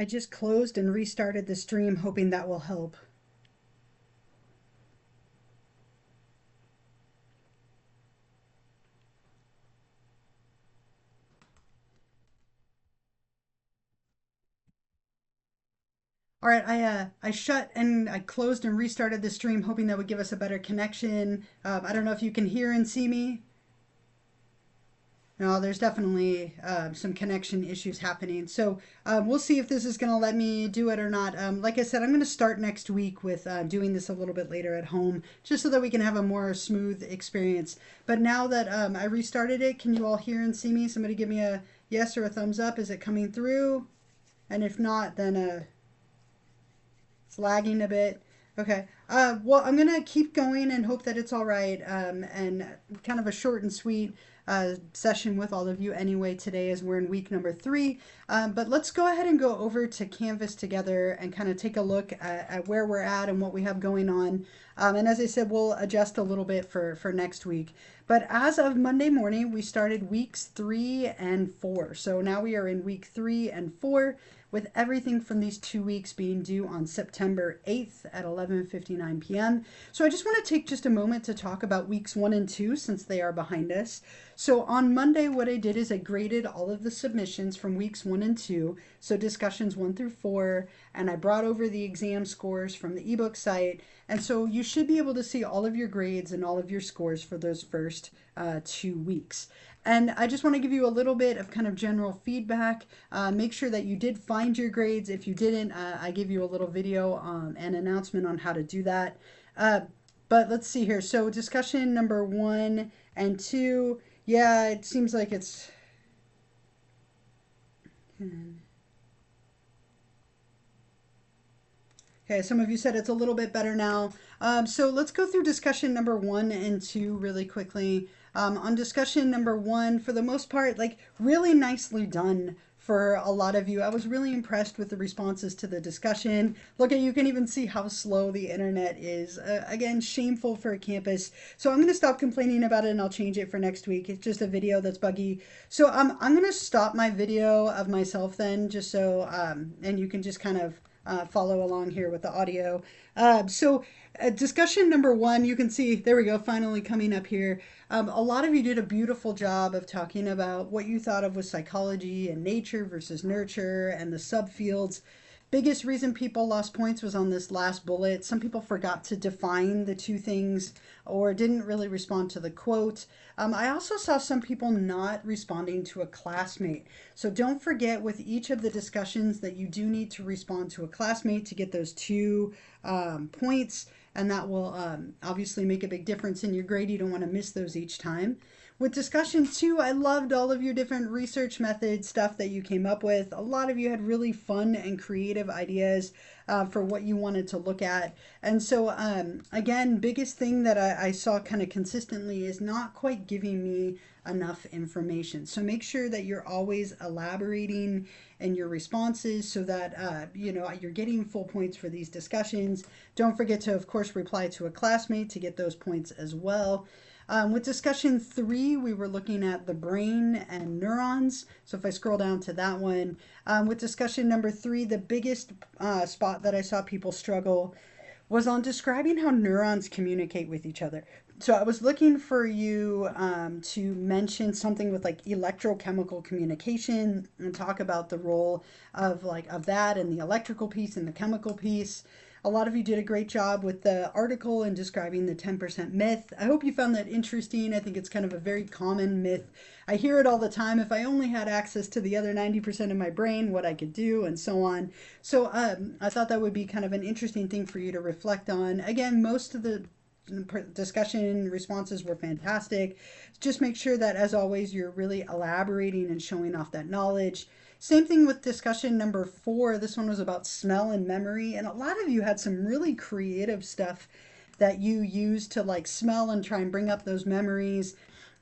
I just closed and restarted the stream, hoping that will help. All right, I shut and I closed and restarted the stream, hoping that would give us a better connection. I don't know if you can hear and see me. No, there's definitely some connection issues happening. So we'll see if this is going to let me do it or not. Like I said, I'm going to start next week with doing this a little bit later at home, just so that we can have a more smooth experience. But now that I restarted it, can you all hear and see me? Somebody give me a yes or a thumbs up. Is it coming through? And if not, then it's lagging a bit. Okay. Well, I'm going to keep going and hope that it's all right. And kind of a short and sweet session with all of you anyway today as we're in week number 3. But let's go ahead and go over to Canvas together and kind of take a look at where we're at and what we have going on. And as I said, we'll adjust a little bit for next week. But as of Monday morning, we started weeks 3 and 4. So now we are in week 3 and 4, with everything from these 2 weeks being due on September 8th at 11:59 p.m. So I just want to take just a moment to talk about weeks 1 and 2 since they are behind us. So on Monday, what I did is I graded all of the submissions from weeks 1 and 2, so discussions 1 through 4, and I brought over the exam scores from the ebook site. And so you should be able to see all of your grades and all of your scores for those first 2 weeks. And I just want to give you a little bit of kind of general feedback. Make sure that you did find your grades. If you didn't, I gave you a little video and announcement on how to do that. But let's see here. So discussion number 1 and 2. Yeah, it seems like it's... Okay, some of you said it's a little bit better now. So let's go through discussion number 1 and 2 really quickly. On discussion number 1, for the most part, like really nicely done for a lot of you. I was really impressed with the responses to the discussion. Look at, you can even see how slow the internet is. Again, shameful for a campus. So I'm going to stop complaining about it and I'll change it for next week. It's just a video that's buggy. So I'm going to stop my video of myself then, just so, and you can just kind of follow along here with the audio. Discussion number 1, you can see, there we go, finally coming up here. A lot of you did a beautiful job of talking about what you thought of with psychology and nature versus nurture and the subfields. Biggest reason people lost points was on this last bullet. Some people forgot to define the two things or didn't really respond to the quote. I also saw some people not responding to a classmate. So don't forget with each of the discussions that you do need to respond to a classmate to get those 2 points. And that will obviously make a big difference in your grade. You don't want to miss those each time. With discussion 2, I loved all of your different research methods, stuff that you came up with. A lot of you had really fun and creative ideas for what you wanted to look at. And so, again, biggest thing that I saw kind of consistently is not quite giving me enough information. So make sure that you're always elaborating in your responses so that, you're getting full points for these discussions. Don't forget to, of course, reply to a classmate to get those points as well. With discussion 3, we were looking at the brain and neurons. So if I scroll down to that one, with discussion number 3, the biggest spot that I saw people struggle was on describing how neurons communicate with each other. So I was looking for you to mention something with like electrochemical communication and talk about the role of that and the electrical piece and the chemical piece. A lot of you did a great job with the article and describing the 10% myth. I hope you found that interesting. I think it's kind of a very common myth. I hear it all the time. If I only had access to the other 90% of my brain, what I could do and so on. So I thought that would be kind of an interesting thing for you to reflect on. Again, most of the discussion responses were fantastic. Just make sure that, as always, you're really elaborating and showing off that knowledge. Same thing with discussion number 4. This one was about smell and memory, and a lot of you had some really creative stuff that you used to like smell and try and bring up those memories.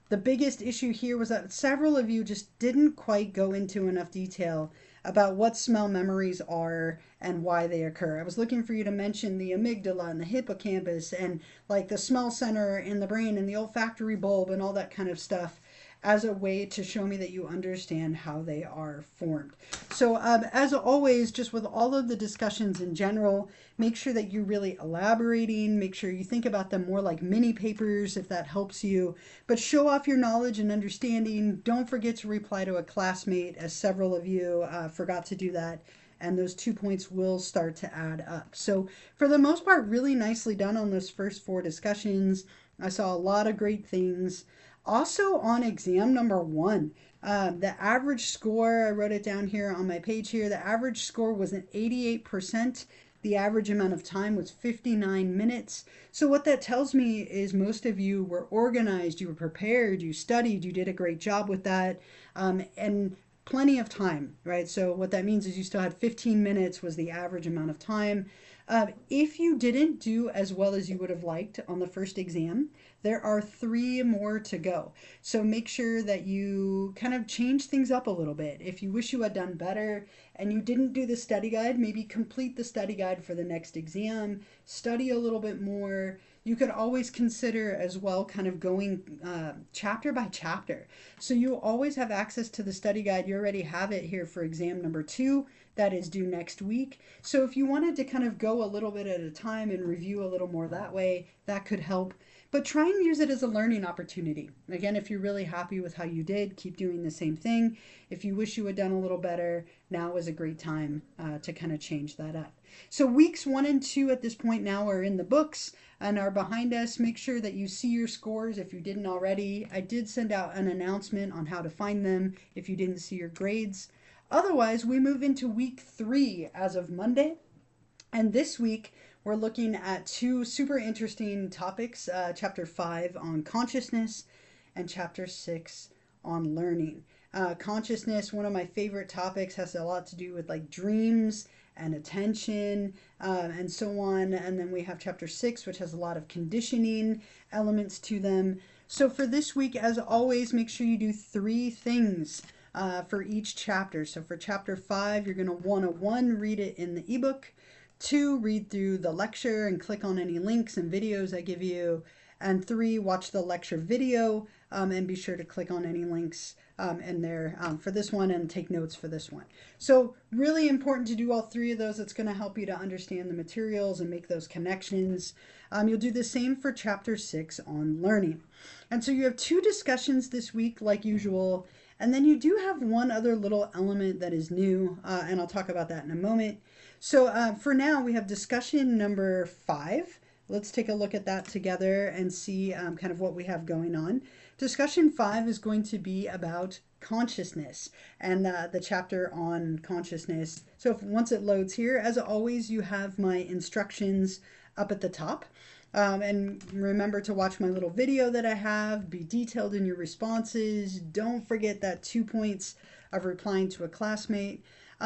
The biggest issue here was that several of you just didn't quite go into enough detail about what smell memories are and why they occur. I was looking for you to mention the amygdala and the hippocampus and like the smell center in the brain and the olfactory bulb and all that kind of stuff. as a way to show me that you understand how they are formed. So as always, just with all of the discussions in general, make sure that you're really elaborating, make sure you think about them more like mini papers if that helps you, but show off your knowledge and understanding. Don't forget to reply to a classmate, as several of you forgot to do that, and those 2 points will start to add up. So for the most part, really nicely done on those first 4 discussions. I saw a lot of great things. Also on exam number 1, the average score, I wrote it down here on my page here, the average score was an 88%. The average amount of time was 59 minutes. So what that tells me is most of you were organized, you were prepared, you studied, you did a great job with that, and plenty of time, right? So what that means is you still had 15 minutes was the average amount of time. If you didn't do as well as you would have liked on the first exam, there are 3 more to go. So make sure that you kind of change things up a little bit. If you wish you had done better and you didn't do the study guide, maybe complete the study guide for the next exam, study a little bit more. You could always consider as well kind of going chapter by chapter. So you always have access to the study guide. You already have it here for exam number 2. That is due next week. So if you wanted to kind of go a little bit at a time and review a little more that way, that could help. But try and use it as a learning opportunity. Again, if you're really happy with how you did, keep doing the same thing. If you wish you had done a little better, now is a great time to kind of change that up. So weeks 1 and 2 at this point now are in the books and are behind us. Make sure that you see your scores if you didn't already. I did send out an announcement on how to find them if you didn't see your grades. Otherwise, we move into week 3 as of Monday. And this week, we're looking at 2 super interesting topics, Chapter 5 on consciousness and Chapter 6 on learning. Consciousness, one of my favorite topics, has a lot to do with like dreams and attention and so on. And then we have Chapter 6, which has a lot of conditioning elements to them. So for this week, as always, make sure you do 3 things for each chapter. So for Chapter 5, you're going to want to 1, read it in the ebook. 2, read through the lecture and click on any links and videos I give you. And 3, watch the lecture video and be sure to click on any links in there for this one and take notes for this one. So really important to do all 3 of those. It's going to help you to understand the materials and make those connections. You'll do the same for Chapter 6 on learning. And so you have 2 discussions this week like usual. And then you do have one other little element that is new, and I'll talk about that in a moment. So for now, we have discussion number 5. Let's take a look at that together and see kind of what we have going on. Discussion 5 is going to be about consciousness and the chapter on consciousness. So once it loads here, as always, you have my instructions up at the top. And remember to watch my little video that I have, be detailed in your responses. Don't forget that 2 points of replying to a classmate.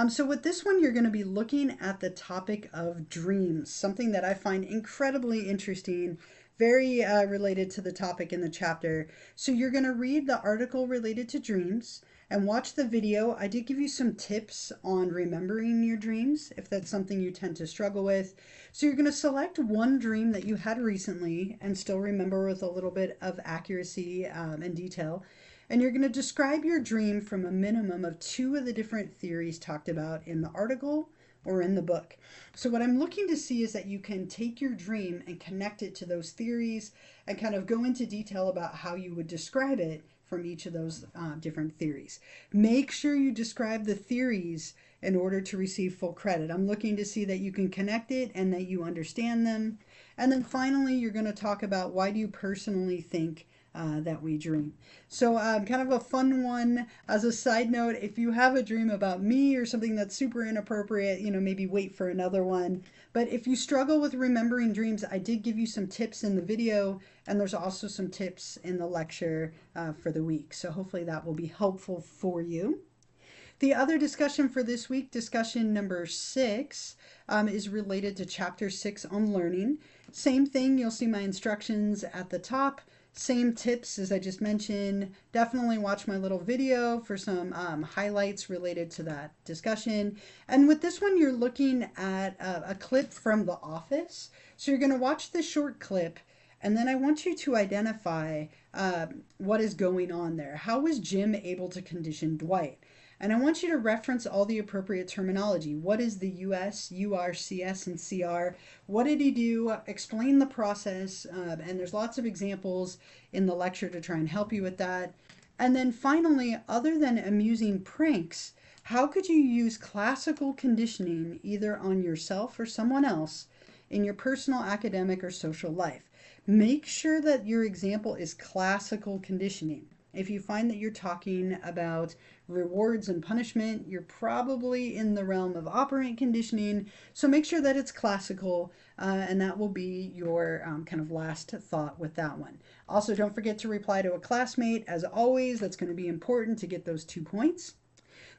So with this one, you're going to be looking at the topic of dreams, something that I find incredibly interesting, very related to the topic in the chapter. So you're going to read the article related to dreams and watch the video. I did give you some tips on remembering your dreams, if that's something you tend to struggle with. So you're going to select one dream that you had recently and still remember with a little bit of accuracy and detail. And you're going to describe your dream from a minimum of 2 of the different theories talked about in the article or in the book. So what I'm looking to see is that you can take your dream and connect it to those theories and kind of go into detail about how you would describe it from each of those different theories. Make sure you describe the theories in order to receive full credit. I'm looking to see that you can connect it and that you understand them. And then finally, you're going to talk about why do you personally think that we dream. So kind of a fun one. As a side note, if you have a dream about me or something that's super inappropriate, you know, maybe wait for another one. But if you struggle with remembering dreams, I did give you some tips in the video, and there's also some tips in the lecture for the week. So hopefully that will be helpful for you. The other discussion for this week, discussion number 6, is related to Chapter 6 on learning. Same thing, you'll see my instructions at the top. Same tips as I just mentioned. Definitely watch my little video for some highlights related to that discussion. And with this one, you're looking at a clip from The Office. So you're going to watch this short clip And then I want you to identify what is going on there. How was Jim able to condition Dwight? And I want you to reference all the appropriate terminology. What is the US, UR, CS, and CR? What did he do? Explain the process. And there's lots of examples in the lecture to try and help you with that. And then finally, other than amusing pranks, how could you use classical conditioning either on yourself or someone else in your personal, academic, or social life? Make sure that your example is classical conditioning. If you find that you're talking about rewards and punishment, you're probably in the realm of operant conditioning. So make sure that it's classical, and that will be your kind of last thought with that one. Also, don't forget to reply to a classmate. As always, that's going to be important to get those 2 points.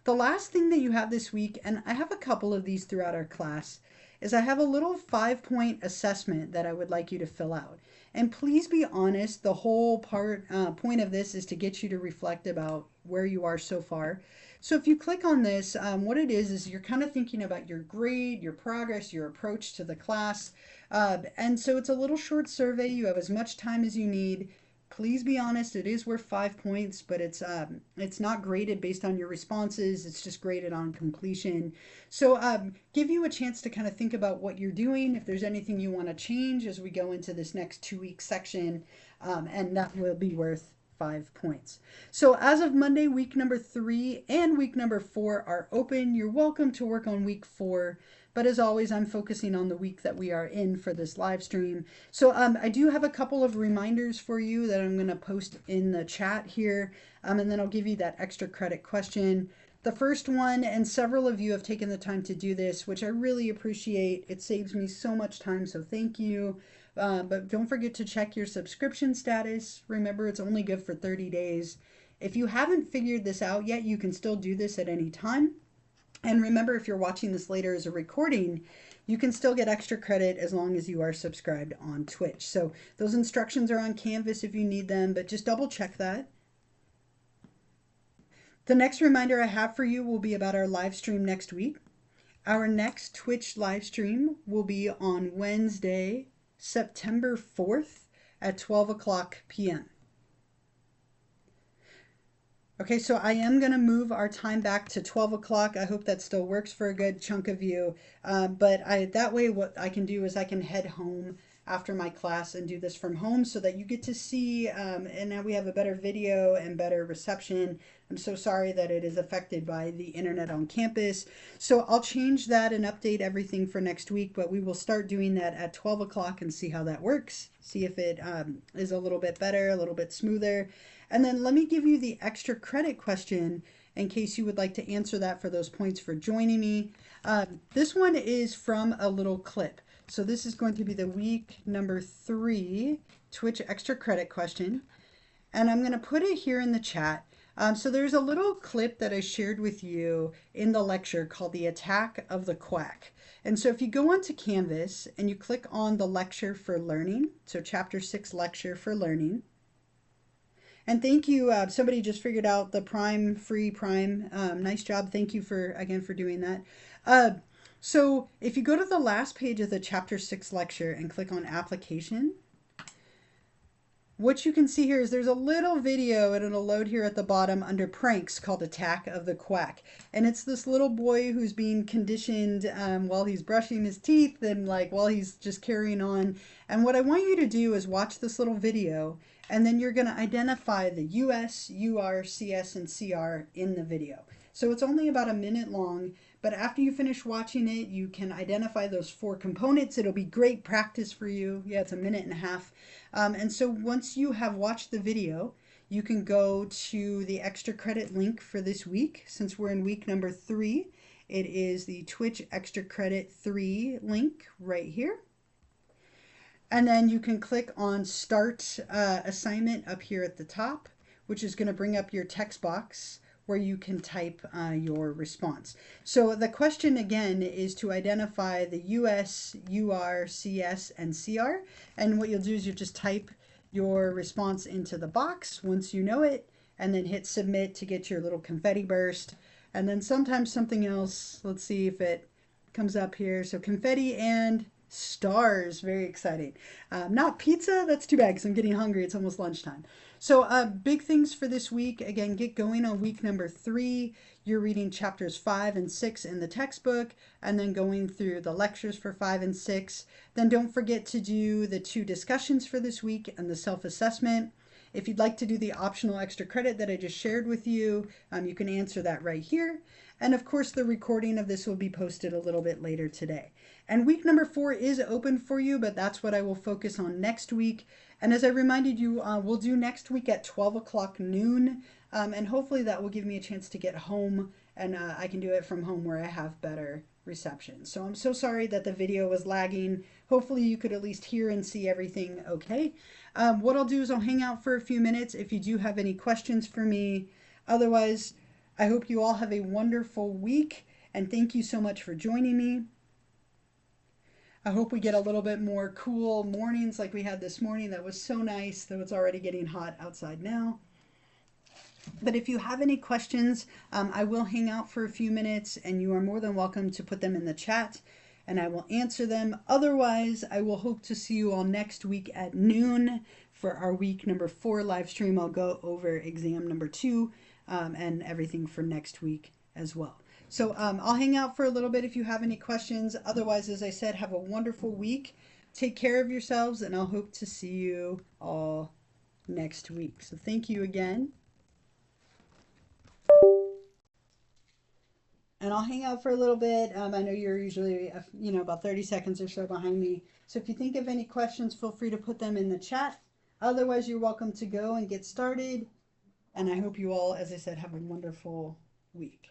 The last thing that you have this week, and I have a couple of these throughout our class, is I have a little 5-point assessment that I would like you to fill out. And please be honest, the whole point of this is to get you to reflect about where you are so far. So if you click on this, what it is you're kind of thinking about your grade, your progress, your approach to the class. And so it's a little short survey. You have as much time as you need. Please be honest, it is worth 5 points, but it's not graded based on your responses. It's just graded on completion. So give you a chance to kind of think about what you're doing, if there's anything you want to change as we go into this next 2-week section, and that will be worth 5 points. So as of Monday, week number 3 and week number 4 are open. You're welcome to work on week 4. But as always, I'm focusing on the week that we are in for this live stream. So I do have a couple of reminders for you that I'm going to post in the chat here. And then I'll give you that extra credit question. The first one, and several of you have taken the time to do this, which I really appreciate. It saves me so much time, so thank you. But don't forget to check your subscription status. Remember, it's only good for 30 days. If you haven't figured this out yet, you can still do this at any time. And remember, if you're watching this later as a recording, you can still get extra credit as long as you are subscribed on Twitch. So those instructions are on Canvas if you need them, but just double check that. The next reminder I have for you will be about our live stream next week. Our next Twitch live stream will be on Wednesday, September 4th at 12 o'clock p.m. Okay, so I am going to move our time back to 12 o'clock. I hope that still works for a good chunk of you. But that way what I can do is I can head home after my class and do this from home so that you get to see, and now we have a better video and better reception. I'm so sorry that it is affected by the internet on campus. So I'll change that and update everything for next week, but we will start doing that at 12 o'clock and see how that works. See if it is a little bit better, a little bit smoother. And then let me give you the extra credit question in case you would like to answer that for those points for joining me. This one is from a little clip. So this is going to be the week number 3 Twitch extra credit question. And I'm going to put it here in the chat. So there's a little clip that I shared with you in the lecture called The Attack of the Quack. And so if you go onto Canvas and you click on the lecture for learning, so chapter 6 lecture for learning. And thank you, somebody just figured out the Prime, free Prime. Nice job. Thank you again for doing that. So if you go to the last page of the chapter 6 lecture and click on application, what you can see here is there's a little video and it'll load here at the bottom under pranks called Attack of the Quack. And it's this little boy who's being conditioned while he's brushing his teeth and while he's just carrying on. And what I want you to do is watch this little video, and then you're going to identify the US, UR, CS, and CR in the video. So it's only about a minute long, but after you finish watching it, you can identify those 4 components. It'll be great practice for you. Yeah, it's a minute and a half. And so once you have watched the video, you can go to the extra credit link for this week. Since we're in week number 3, it is the Twitch extra credit 3 link right here. And then you can click on Start Assignment up here at the top, which is going to bring up your text box where you can type your response. So the question again is to identify the US, UR, CS, and CR. And what you'll do is you just type your response into the box once you know it, and then hit submit to get your little confetti burst. And then sometimes something else, let's see if it comes up here. So confetti and Stars, very exciting. Not pizza, that's too bad because I'm getting hungry. It's almost lunchtime. So, big things for this week. Again, get going on week number 3. You're reading chapters 5 and 6 in the textbook, and then going through the lectures for 5 and 6. Then don't forget to do the 2 discussions for this week and the self assessment. If you'd like to do the optional extra credit that I just shared with you, you can answer that right here. And of course, the recording of this will be posted a little bit later today. And week number 4 is open for you, but that's what I will focus on next week. And as I reminded you, we'll do next week at 12 o'clock noon. And hopefully that will give me a chance to get home, and I can do it from home where I have better reception. So I'm so sorry that the video was lagging. Hopefully you could at least hear and see everything okay. What I'll do is I'll hang out for a few minutes if you do have any questions for me. Otherwise, I hope you all have a wonderful week, and thank you so much for joining me. I hope we get a little bit more cool mornings like we had this morning. That was so nice, though it's already getting hot outside now. But if you have any questions, I will hang out for a few minutes, and you are more than welcome to put them in the chat, and I will answer them. Otherwise, I will hope to see you all next week at noon for our week number 4 live stream. I'll go over exam number 2 and everything for next week as well. So I'll hang out for a little bit if you have any questions. Otherwise, as I said, have a wonderful week. Take care of yourselves, and I'll hope to see you all next week. So thank you again. And I'll hang out for a little bit. I know you're usually, about 30 seconds or so behind me. So if you think of any questions, feel free to put them in the chat. Otherwise, you're welcome to go and get started. And I hope you all, as I said, have a wonderful week.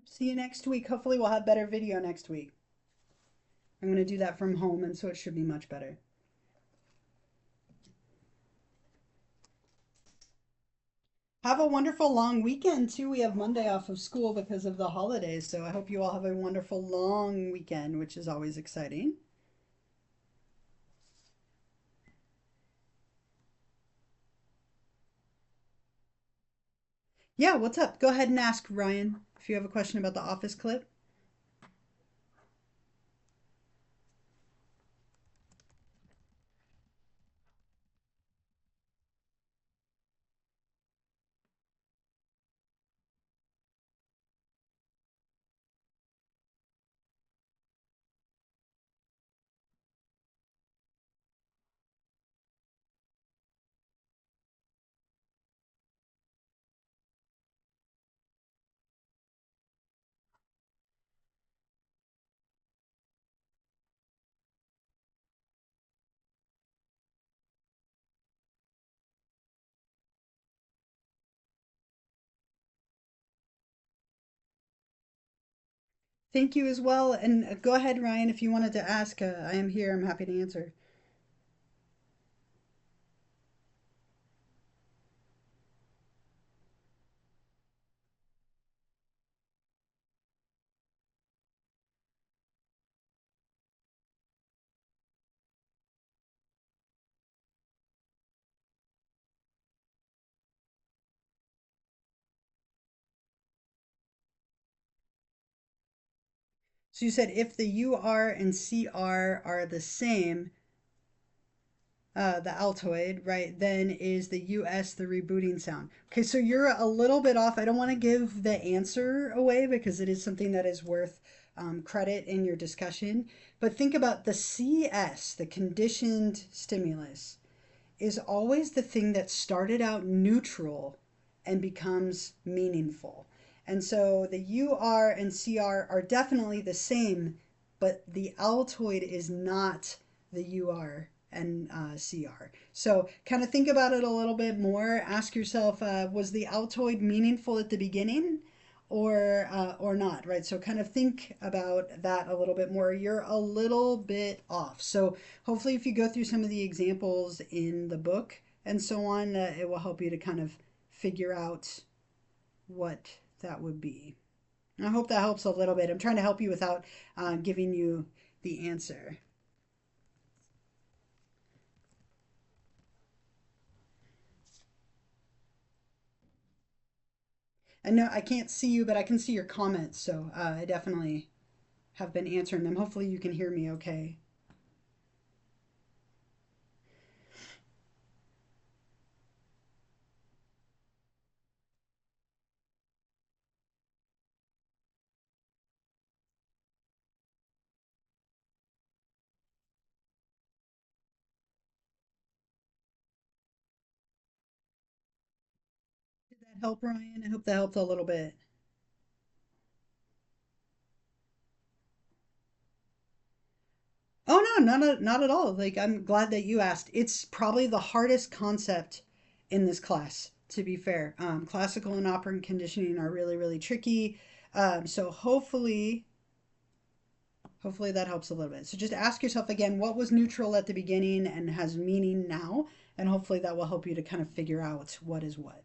See you next week. Hopefully we'll have better video next week. I'm going to do that from home, and so it should be much better. Have a wonderful long weekend, too. We have Monday off of school because of the holidays, so I hope you all have a wonderful long weekend, which is always exciting. Yeah, what's up? Go ahead and ask, Ryan, if you have a question about the office clip. Thank you as well. And go ahead, Ryan, if you wanted to ask. I am here. I'm happy to answer. So you said if the UR and CR are the same, the Altoid, right, then is the US the rebooting sound. Okay, so you're a little bit off. I don't want to give the answer away because it is something that is worth credit in your discussion. But think about the CS, the conditioned stimulus, is always the thing that started out neutral and becomes meaningful. And so the UR and CR are definitely the same, but the Altoid is not the UR and CR. So kind of think about it a little bit more. Ask yourself, was the Altoid meaningful at the beginning or not, right? So kind of think about that a little bit more. You're a little bit off. So hopefully if you go through some of the examples in the book and so on, it will help you to kind of figure out what that would be. I hope that helps a little bit. I'm trying to help you without giving you the answer. I know I can't see you, but I can see your comments, so I definitely have been answering them. Hopefully, you can hear me okay. Did that help, Ryan? I hope that helped a little bit. Oh no, not at all. Like I'm glad that you asked. It's probably the hardest concept in this class, to be fair. Classical and operant conditioning are really tricky. So hopefully that helps a little bit. So just ask yourself again, what was neutral at the beginning and has meaning now, and hopefully that will help you to kind of figure out what is what.